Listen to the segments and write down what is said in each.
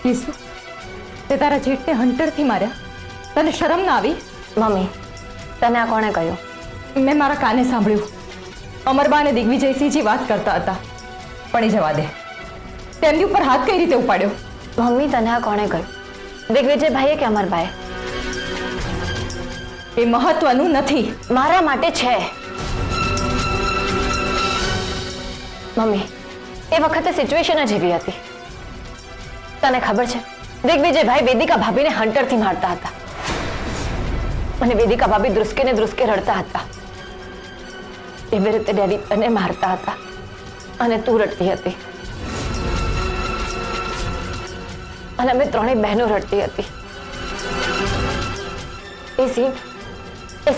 ઈસુ, તે તારા જેઠને હન્ટરથી માર્યા, તને શરમ ના આવી? મમ્મી, તને આ કોણે કહ્યું? મેં મારા કાને સાંભળ્યું. અમરબા અને દિગ્વિજયસિંહજી વાત કરતા હતા. પણ એ જવા દે, તેમની ઉપર હાથ કઈ રીતે ઉપાડ્યો? મમ્મી, તને આ કોણે કહ્યું? દિગ્વિજયભાઈએ કે અમરભાઈએ? એ મહત્વનું નથી. મારા માટે છે. મમ્મી, એ વખતે સિચ્યુએશન જ એવી હતી. તને ખબર છે, દિગ્વિજયભાઈ વેદિકા ભાભીને હન્ટરથી મારતા હતા અને વેદિકા ભાભી ધ્રુસકે ને ધ્રુસકે રડતા હતા. એવી રીતે ડેડી તને મારતા હતા અને તું રડતી હતી અને અમે ત્રણેય બહેનો રડતી હતી. એ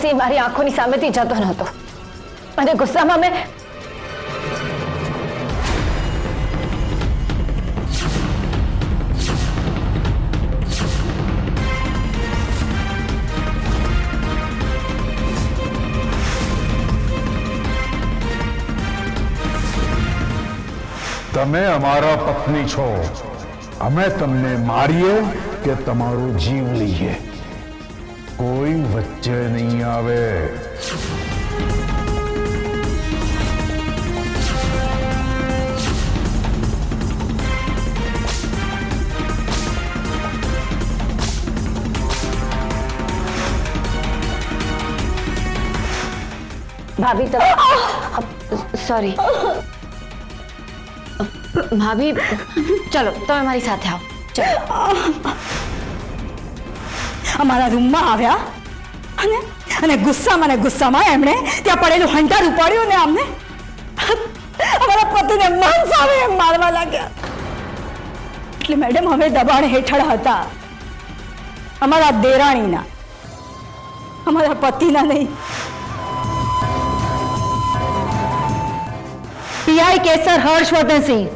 સીન મારી આંખોની સામેથી જતો નહોતો અને ગુસ્સામાં મેં તમે અમારા પત્ની છો. અમે તમને મારીએ કે તમારો જીવ લઈએ, કોઈ વચ્ચે નહીં આવે. ભાભી, તમે સોરી ભાભી, ચલો તમે મારી સાથે આવો. ચલો. અમારા રૂમમાં આવ્યા અને ગુસ્સામાં એમણે ત્યાં પડેલું હંટર ઉપાડ્યું ને અમને અમારા પતિને મન સામે મારવા લાગ્યા. એટલે મેડમ, અમે દબાણ હેઠળ હતા, અમારા દેરાણીના, અમારા પતિના નહીં. પીઆઈ કેસર હર્ષવર્ધનસિંહ,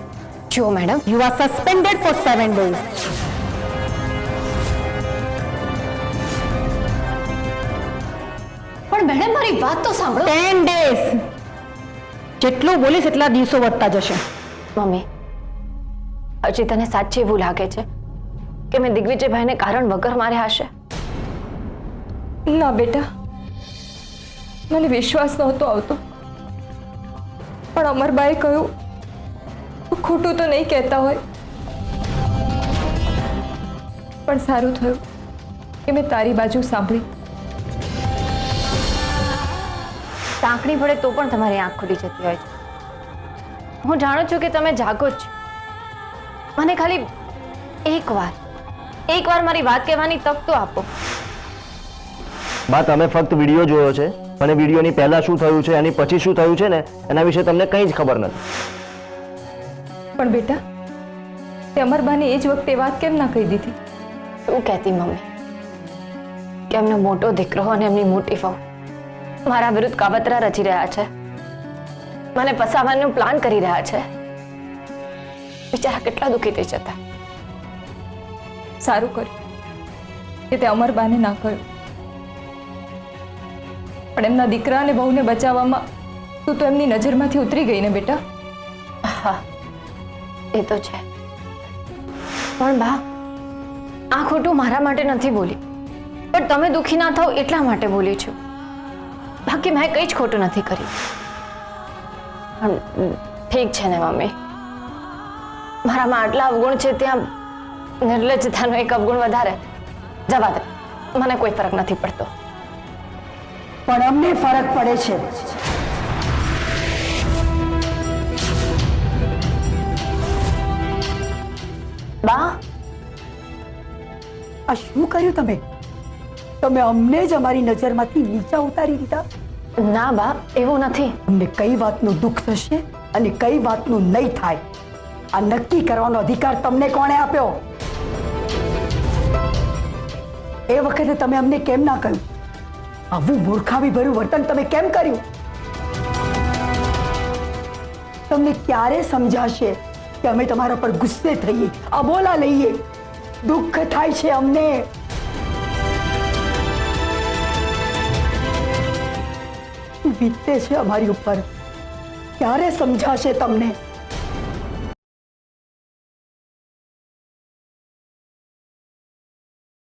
જો madam, you are suspended for 7 days. પણ મેડમ મારી વાત તો સાંભળો. 10 days. જેટલું બોલીશ એટલા દિવસો વધતા જશે. મમ્મી, હજી તને સાચે એવું લાગે છે કે મેં દિગ્વિજયભાઈને કારણ વગર માર્યા હશે? ના બેટા, મને વિશ્વાસ નહોતો આવતો, પણ અમરબાએ કહ્યું ખોટું તો નહીં કહેતા હોય. પણ સારું થયું કે મેં તારી બાજુ સાંભળી. ટાંકણી પડે તો પણ તમારી આંખ ખુલી જતી હોય છે. હું જાણું છું કે તમે જાગો જ છો. મને ખાલી એકવાર મારી વાત કહેવાની તક તો આપો. બા, તમે ફક્ત વિડીયો જોયો છે અને વિડીયોની પહેલા શું થયું છે અને પછી શું થયું છે ને એના વિશે તમને કંઈ જ ખબર નથી. પણ બેટા, તે અમરબાને એ જ વખતે વાત કેમ ના કહી દીધી? શું કહેતી મમ્મી કે એમનો મોટો દીકરો અને એમની મોટી વહુ મારા વિરુદ્ધ કાવતરા રચી રહ્યા છે, મને ફસાવવાનો પ્લાન કરી રહ્યા છે. બિચારા કેટલા દુઃખી થઈ જતા. સારું કર્યું કે તે અમરબાને ના કહ્યું. પણ એમના દીકરા અને વહુને બચાવવામાં તું તો એમની નજરમાંથી ઉતરી ગઈ ને બેટા. હા, એ તો છે. પણ બા, આ ખોટું મારા માટે નથી બોલી, પણ તમે દુઃખી ના થાવ એટલા માટે બોલી છું. બાકી મેં કંઈ જ ખોટું નથી કર્યું. પણ ઠીક છે ને મમ્મી, મારામાં આટલા અવગુણ છે, ત્યાં નિર્લજ્જતાનો એક અવગુણ વધારે. જવા દે, મને કોઈ ફરક નથી પડતો. પણ અમને ફરક પડે છે. બા, આ શું કર્યું તમે? તમે અમને જ અમારી નજરમાંથી નીચા ઉતારી દીધા. ના બા, એવું નથી. અમને કઈ વાતનું દુઃખ થશે અને કઈ વાતનું નહીં થાય, આ નક્કી કરવાનો અધિકાર તમને કોણે આપ્યો? એ વખતે તમે અમને કેમ ના કહ્યું? આવું મૂર્ખામી ભર્યું વર્તન તમે કેમ કર્યું? તમને ક્યારે સમજાશે કે અમે તમારા પર ગુસ્સે થઈએ, અબોલા લઈએ? દુઃખ થાય છે અમને. વીતે છે અમારી ઉપર, ક્યારે સમજાશે તમને?